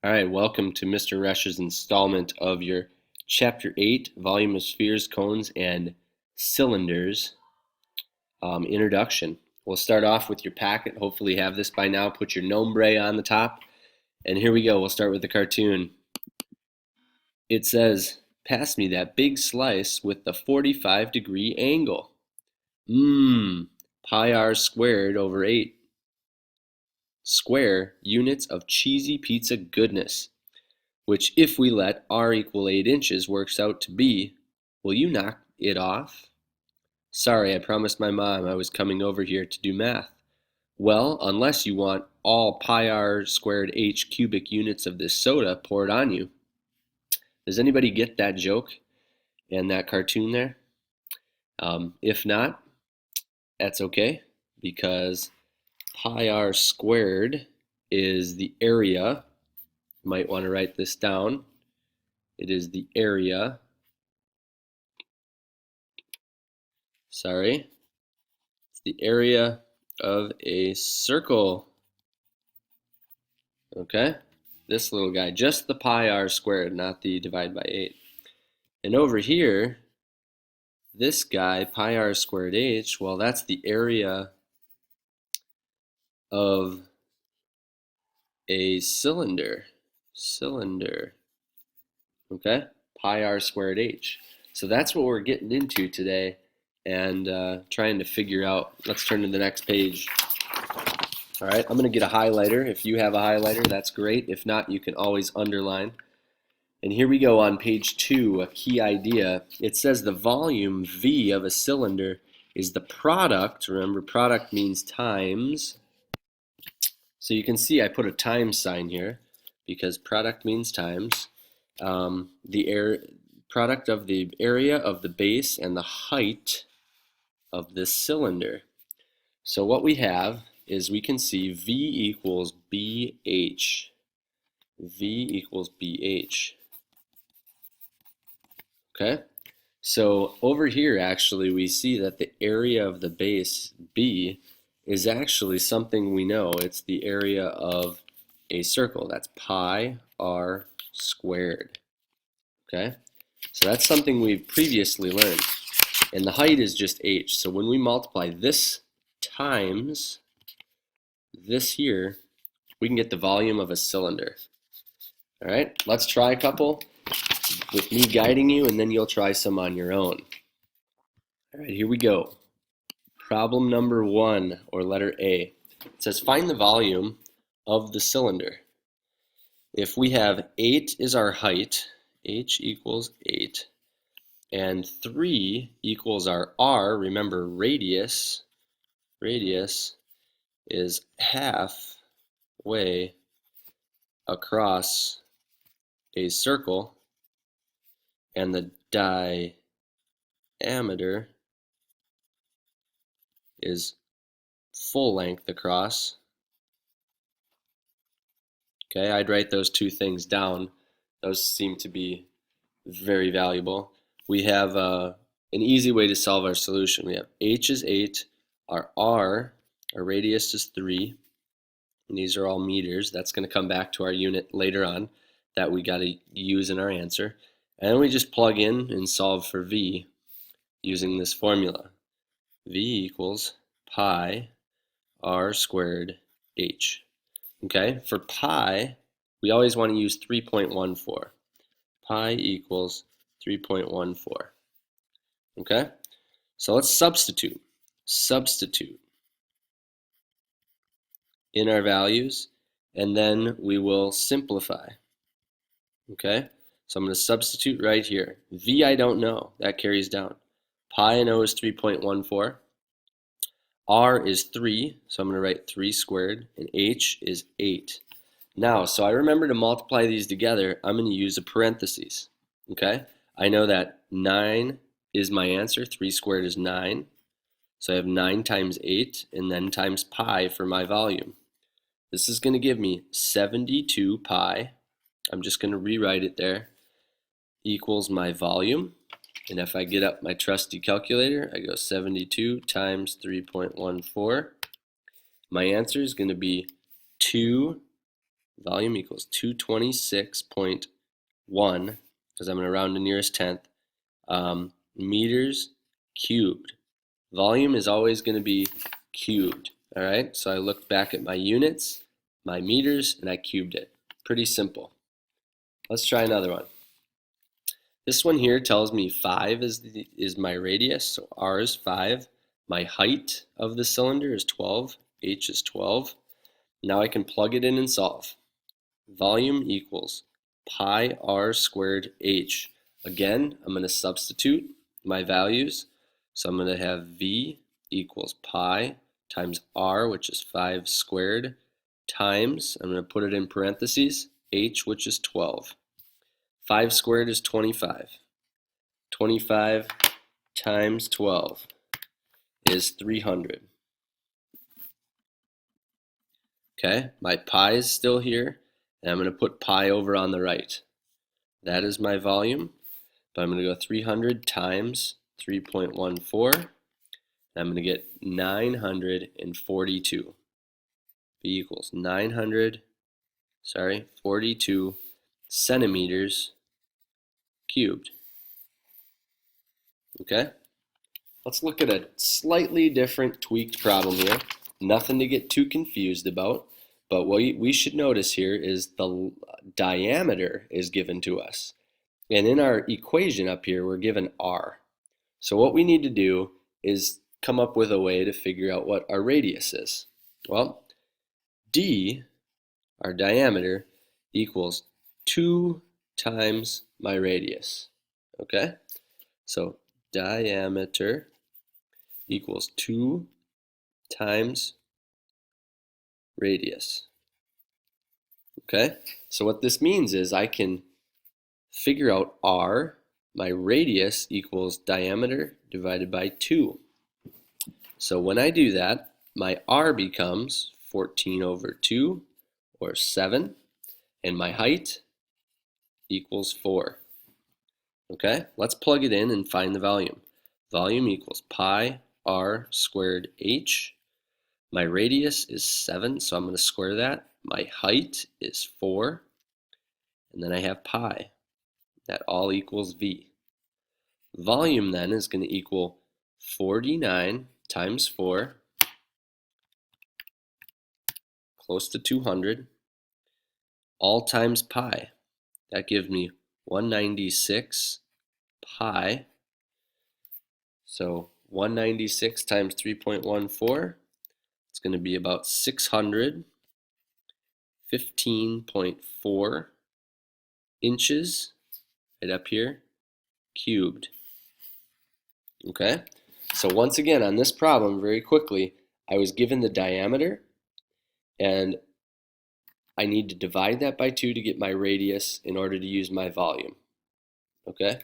All right, welcome to Mr. Resch's installment of your Chapter 8, Volume of Spheres, Cones, and Cylinders introduction. We'll start off with your packet. Hopefully you have this by now. Put your nombre on the top. And here we go. We'll start with the cartoon. It says, pass me that big slice with the 45-degree angle. Pi r squared over 8. Square units of cheesy pizza goodness, which if we let r equal 8 inches works out to be, will you knock it off? Sorry, I promised my mom I was coming over here to do math. Well, unless you want all pi r squared h cubic units of this soda poured on you. Does anybody get that joke and that cartoon there? If not, that's okay, because pi r squared is the area. You might want to write this down. It is the area. Sorry. It's the area of a circle. Okay? This little guy, just the pi r squared, not the divide by 8. And over here, this guy, pi r squared h, well, that's the area of a cylinder. Okay? Pi r squared h. So that's what we're getting into today and trying to figure out. Let's turn to the next page. All right, I'm going to get a highlighter. If you have a highlighter, that's great. If not, you can always underline. And here we go on page 2, a key idea. It says the volume V of a cylinder is the product. Remember, product means times. So you can see I put a times sign here because product means times. Product of the area of the base and the height of this cylinder. So what we have is we can see V equals BH. V equals BH. Okay? So over here, actually, we see that the area of the base, B, is actually something we know. It's the area of a circle. That's pi r squared. Okay? So that's something we've previously learned. And the height is just h. So when we multiply this times this here, we can get the volume of a cylinder. All right, let's try a couple with me guiding you, and then you'll try some on your own. All right, here we go. Problem number 1, or letter A. It says find the volume of the cylinder. If we have 8 is our height, h equals 8, and 3 equals our r, remember radius is halfway across a circle, and the diameter is full length across. Okay, I'd write those two things down. Those seem to be very valuable. We have an easy way to solve our solution. We have h is 8, our r, our radius is 3, and these are all meters. That's going to come back to our unit later on that we got to use in our answer. And then we just plug in and solve for v using this formula. V equals pi r squared h. Okay, for pi, we always want to use 3.14. Pi equals 3.14. Okay, so let's substitute in our values, and then we will simplify. Okay, so I'm going to substitute right here. V I don't know, that carries down. Pi I know is 3.14. R is 3, so I'm going to write 3 squared, and h is 8. Now, so I remember to multiply these together, I'm going to use a parentheses. Okay, I know that 9 is my answer, 3 squared is 9. So I have 9 times 8, and then times pi for my volume. This is going to give me 72 pi. I'm just going to rewrite it there, equals my volume. And if I get up my trusty calculator, I go 72 times 3.14. My answer is going to be 2 volume equals 226.1, because I'm going to round to nearest tenth, meters cubed. Volume is always going to be cubed. All right, so I looked back at my units, my meters, and I cubed it. Pretty simple. Let's try another one. This one here tells me 5 is my radius, so r is 5. My height of the cylinder is 12, h is 12. Now I can plug it in and solve. Volume equals pi r squared h. Again, I'm going to substitute my values. So I'm going to have v equals pi times r, which is 5 squared, times, I'm going to put it in parentheses, h, which is 12. 5 squared is 25. 25 times 12 is 300. Okay, my pi is still here, and I'm going to put pi over on the right. That is my volume, but I'm going to go 300 times 3.14, and I'm going to get 942. V equals 42 centimeters cubed. Okay, let's look at a slightly different tweaked problem here. Nothing to get too confused about, but what we should notice here is the diameter is given to us. And in our equation up here, we're given r. So what we need to do is come up with a way to figure out what our radius is. Well, d, our diameter, equals 2 times my radius. Okay? So diameter equals 2 times radius. Okay? So what this means is I can figure out r, my radius equals diameter divided by 2. So when I do that, my r becomes 14 over 2, or 7, and my height equals 4. Okay, let's plug it in and find the volume. Volume equals pi r squared h. My radius is 7, so I'm going to square that. My height is 4, and then I have pi. That all equals v. Volume then is going to equal 49 times 4, close to 200, all times pi. That gives me 196 pi. So 196 times 3.14, it's going to be about 615.4 inches right up here, cubed. Okay, so once again on this problem, very quickly, I was given the diameter, and I need to divide that by 2 to get my radius in order to use my volume. Okay,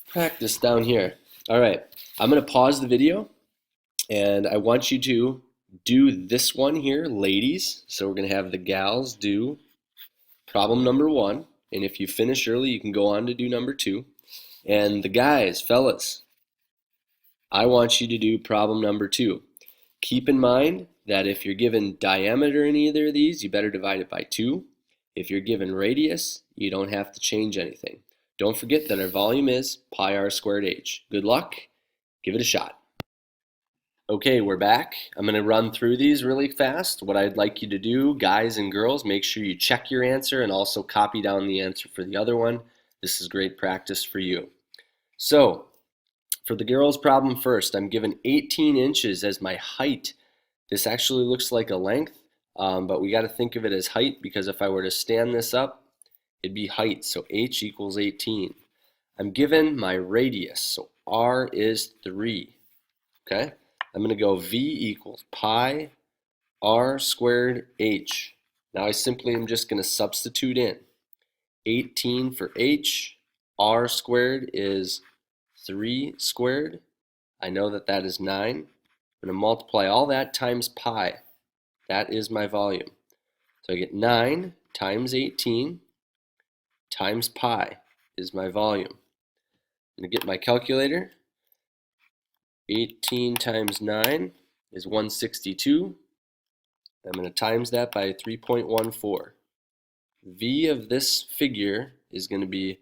practice down here. All right, I'm going to pause the video, and I want you to do this one here, ladies. So we're going to have the gals do problem number 1, and if you finish early, you can go on to do number 2. And the guys, fellas, I want you to do problem number 2. Keep in mind that if you're given diameter in either of these, you better divide it by 2. If you're given radius, you don't have to change anything. Don't forget that our volume is pi r squared h. Good luck. Give it a shot. Okay, we're back. I'm going to run through these really fast. What I'd like you to do, guys and girls, make sure you check your answer and also copy down the answer for the other one. This is great practice for you. So, for the girls' problem first, I'm given 18 inches as my height. This actually looks like a length, but we got to think of it as height, because if I were to stand this up, it'd be height. So h equals 18. I'm given my radius, so r is 3. Okay, I'm going to go v equals pi r squared h. Now I simply am just going to substitute in 18 for h. R squared is 3 squared. I know that that is 9. I'm going to multiply all that times pi. That is my volume. So I get 9 times 18 times pi is my volume. I'm going to get my calculator. 18 times 9 is 162. I'm going to times that by 3.14. V of this figure is going to be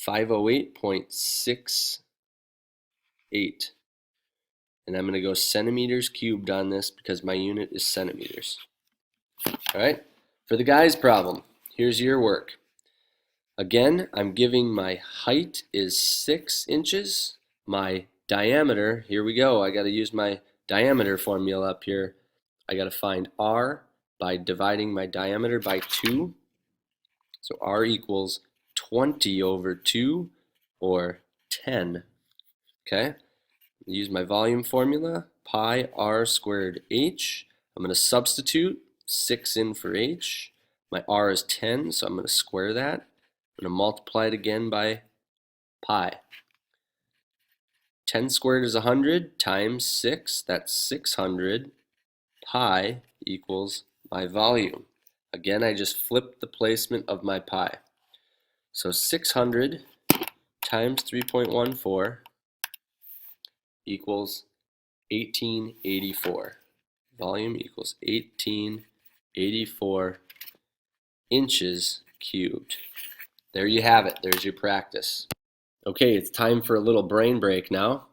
508.68. And I'm going to go centimeters cubed on this because my unit is centimeters. Alright, for the guy's problem, here's your work. Again, I'm giving my height is 6 inches. My diameter, here we go, I got to use my diameter formula up here. I got to find R by dividing my diameter by 2. So R equals 20 over 2, or 10. Okay, use my volume formula, pi r squared h. I'm going to substitute 6 in for h. My r is 10, so I'm going to square that. I'm going to multiply it again by pi. 10 squared is 100 times 6, that's 600. Pi equals my volume. Again, I just flipped the placement of my pi. So 600 times 3.14 equals 1884. Volume equals 1884 inches cubed. There you have it. There's your practice. Okay, it's time for a little brain break now.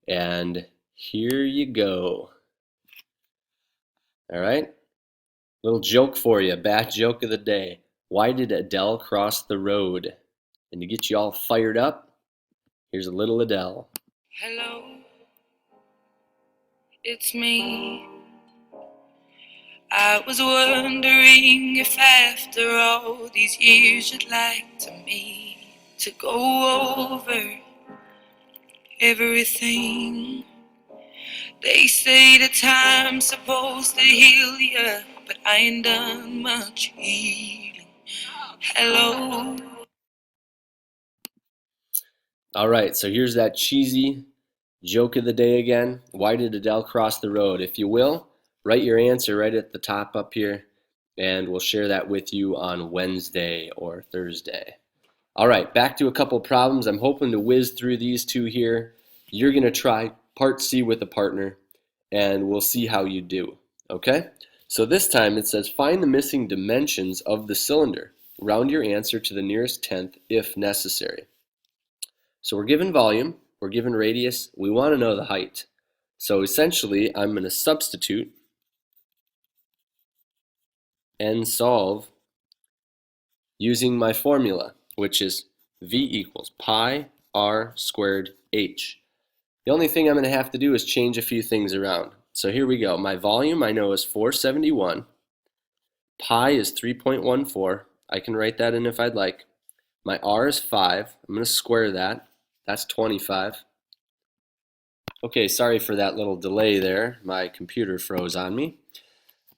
And here you go. All right? Little joke for you, bad joke of the day. Why did Adele cross the road? And to get you all fired up, here's a little Adele. Hello, it's me. I was wondering if after all these years you'd like to meet to go over everything. They say the time's supposed to heal ya, but I ain't done much healing. Hello. All right, so here's that cheesy joke of the day again. Why did Adele cross the road? If you will, write your answer right at the top up here, and we'll share that with you on Wednesday or Thursday. All right, back to a couple problems. I'm hoping to whiz through these two here. You're going to try part C with a partner, and we'll see how you do. Okay? So this time it says find the missing dimensions of the cylinder. Round your answer to the nearest tenth if necessary. So we're given volume, we're given radius, we want to know the height. So essentially I'm going to substitute and solve using my formula, which is V equals pi r squared h. The only thing I'm going to have to do is change a few things around. So here we go. My volume I know is 471. Pi is 3.14. I can write that in if I'd like. My r is 5. I'm going to square that. That's 25. Okay, sorry for that little delay there. My computer froze on me.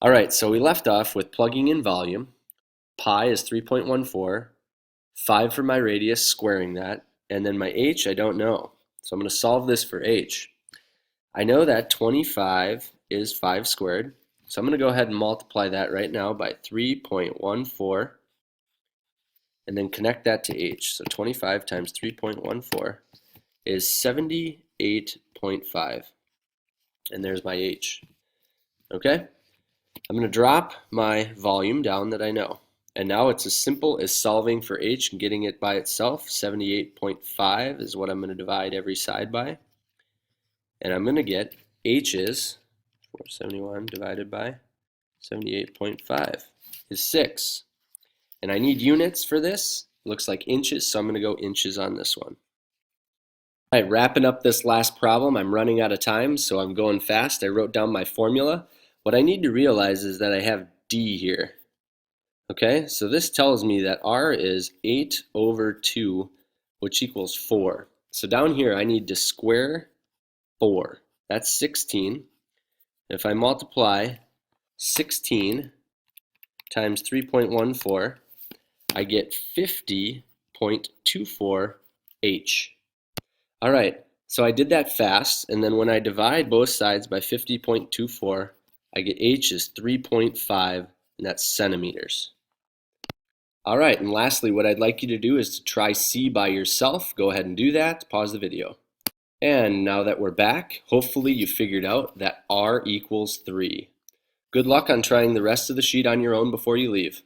All right, so we left off with plugging in volume. Pi is 3.14. 5 for my radius, squaring that. And then my h, I don't know. So I'm going to solve this for h. I know that 25 is 5 squared. So I'm going to go ahead and multiply that right now by 3.14. And then connect that to h. So 25 times 3.14 is 78.5. And there's my h. Okay? I'm going to drop my volume down that I know. And now it's as simple as solving for h and getting it by itself. 78.5 is what I'm going to divide every side by. And I'm going to get h is 471 divided by 78.5 is 6. And I need units for this. Looks like inches, so I'm going to go inches on this one. All right, wrapping up this last problem. I'm running out of time, so I'm going fast. I wrote down my formula. What I need to realize is that I have d here. Okay, so this tells me that r is 8 over 2, which equals 4. So down here I need to square 4. That's 16. If I multiply 16 times 3.14, I get 50.24h. All right, so I did that fast, and then when I divide both sides by 50.24, I get h is 3.5, and that's centimeters. All right, and lastly, what I'd like you to do is to try C by yourself. Go ahead and do that. Pause the video. And now that we're back, hopefully you figured out that R equals 3. Good luck on trying the rest of the sheet on your own before you leave.